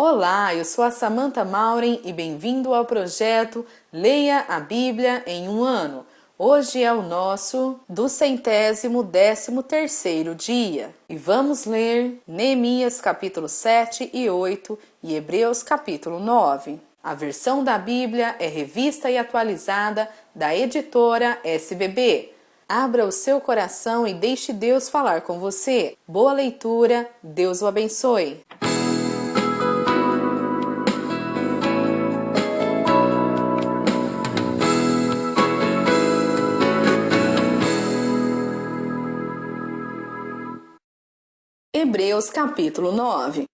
Olá, eu sou a Samantha Maureen e bem-vindo ao projeto Leia a Bíblia em um Ano. Hoje é o nosso 213º dia e vamos ler Neemias capítulo 7 e 8 e Hebreus capítulo 9. A versão da Bíblia é revista e atualizada da editora SBB. Abra o seu coração e deixe Deus falar com você. Boa leitura, Deus o abençoe. Hebreus capítulo 9.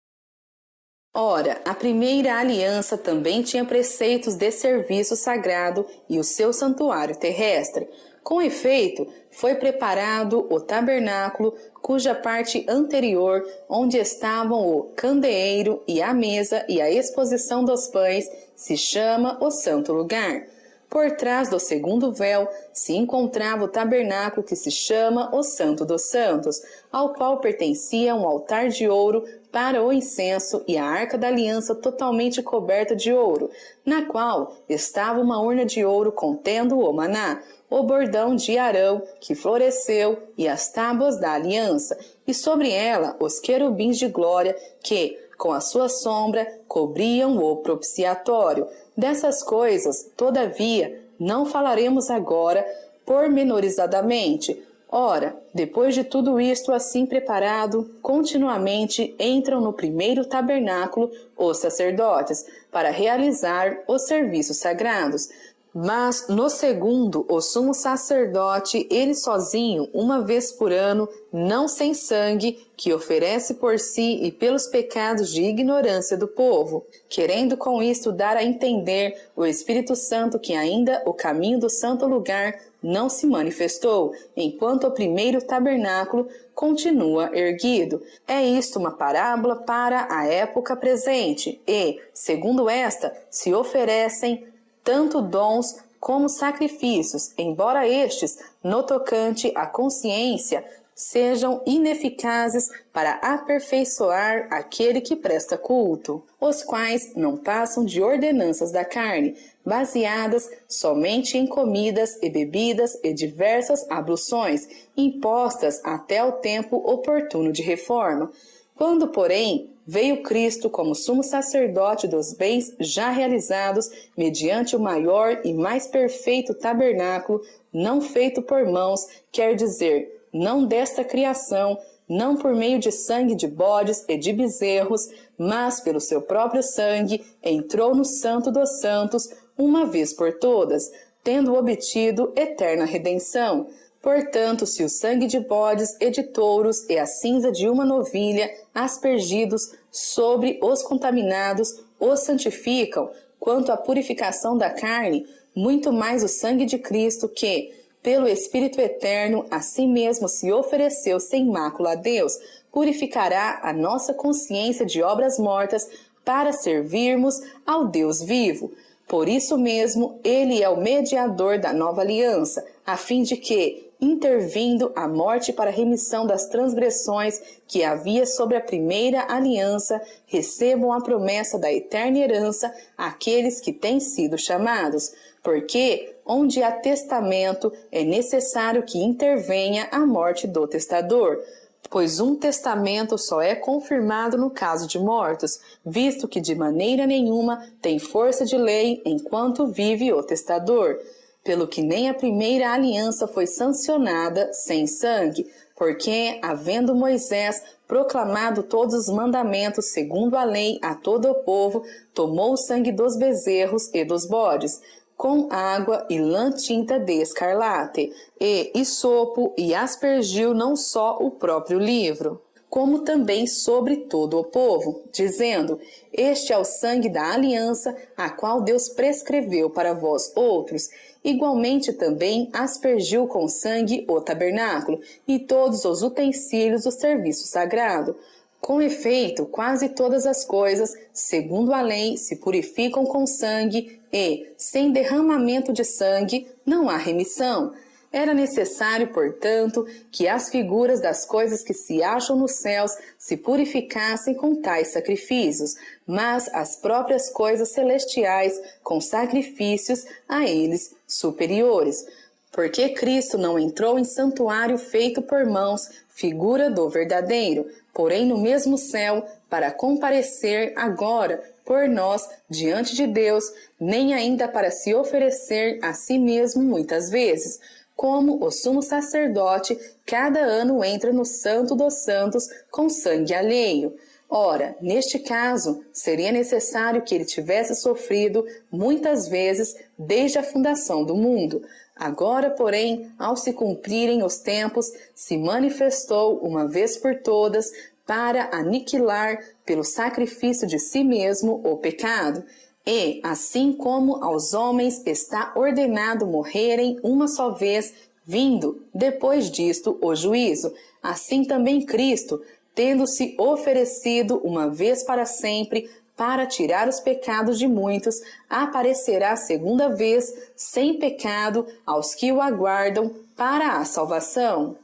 Ora, a primeira aliança também tinha preceitos de serviço sagrado e o seu santuário terrestre. Com efeito, foi preparado o tabernáculo, cuja parte anterior, onde estavam o candeeiro e a mesa e a exposição dos pães, se chama o Santo Lugar. Por trás do segundo véu se encontrava o tabernáculo que se chama o Santo dos Santos, ao qual pertencia um altar de ouro para o incenso e a arca da aliança totalmente coberta de ouro, na qual estava uma urna de ouro contendo o maná, o bordão de Arão que floresceu e as tábuas da aliança, e sobre ela os querubins de glória que, com a sua sombra, cobriam o propiciatório. Dessas coisas, todavia, não falaremos agora pormenorizadamente. Ora, depois de tudo isto assim preparado, continuamente entram no primeiro tabernáculo os sacerdotes, para realizar os serviços sagrados. Mas no segundo, o sumo sacerdote, ele sozinho, uma vez por ano, não sem sangue, que oferece por si e pelos pecados de ignorância do povo, querendo com isto dar a entender o Espírito Santo que ainda o caminho do santo lugar não se manifestou, enquanto o primeiro tabernáculo continua erguido. É isto uma parábola para a época presente e, segundo esta, se oferecem tanto dons como sacrifícios, embora estes, no tocante à consciência, sejam ineficazes para aperfeiçoar aquele que presta culto, os quais não passam de ordenanças da carne, baseadas somente em comidas e bebidas e diversas abluções, impostas até o tempo oportuno de reforma. Quando, porém, veio Cristo como sumo sacerdote dos bens já realizados, mediante o maior e mais perfeito tabernáculo, não feito por mãos, quer dizer, não desta criação, não por meio de sangue de bodes e de bezerros, mas pelo seu próprio sangue, entrou no Santo dos Santos, uma vez por todas, tendo obtido eterna redenção. Portanto, se o sangue de bodes e de touros e a cinza de uma novilha, aspergidos sobre os contaminados, os santificam, quanto à purificação da carne, muito mais o sangue de Cristo que, pelo Espírito Eterno, a si mesmo se ofereceu sem mácula a Deus, purificará a nossa consciência de obras mortas para servirmos ao Deus vivo. Por isso mesmo, ele é o mediador da nova aliança, a fim de que, intervindo a morte para a remissão das transgressões que havia sobre a primeira aliança, recebam a promessa da eterna herança aqueles que têm sido chamados. Porque, onde há testamento, é necessário que intervenha a morte do testador, pois um testamento só é confirmado no caso de mortos, visto que de maneira nenhuma tem força de lei enquanto vive o testador, pelo que nem a primeira aliança foi sancionada sem sangue, porque, havendo Moisés proclamado todos os mandamentos segundo a lei a todo o povo, tomou o sangue dos bezerros e dos bodes, com água e lã tinta de escarlate, e isopo, e aspergiu não só o próprio livro, como também sobre todo o povo, dizendo: Este é o sangue da aliança, a qual Deus prescreveu para vós outros. Igualmente também aspergiu com sangue o tabernáculo e todos os utensílios do serviço sagrado. Com efeito, quase todas as coisas, segundo a lei, se purificam com sangue, e, sem derramamento de sangue, não há remissão. Era necessário, portanto, que as figuras das coisas que se acham nos céus se purificassem com tais sacrifícios, mas as próprias coisas celestiais com sacrifícios a eles superiores. Porque Cristo não entrou em santuário feito por mãos, figura do verdadeiro, porém no mesmo céu, para comparecer agora por nós diante de Deus, nem ainda para se oferecer a si mesmo muitas vezes, como o sumo sacerdote cada ano entra no Santo dos Santos com sangue alheio. Ora, neste caso, seria necessário que ele tivesse sofrido muitas vezes desde a fundação do mundo. Agora, porém, ao se cumprirem os tempos, se manifestou uma vez por todas para aniquilar pelo sacrifício de si mesmo o pecado. E, assim como aos homens está ordenado morrerem uma só vez, vindo depois disto o juízo, assim também Cristo, tendo-se oferecido uma vez para sempre para tirar os pecados de muitos, aparecerá segunda vez sem pecado aos que o aguardam para a salvação.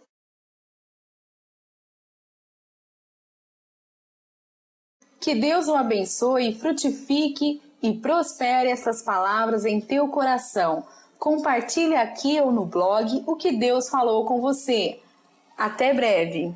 Que Deus o abençoe, frutifique e prospere essas palavras em teu coração. Compartilhe aqui ou no blog o que Deus falou com você. Até breve!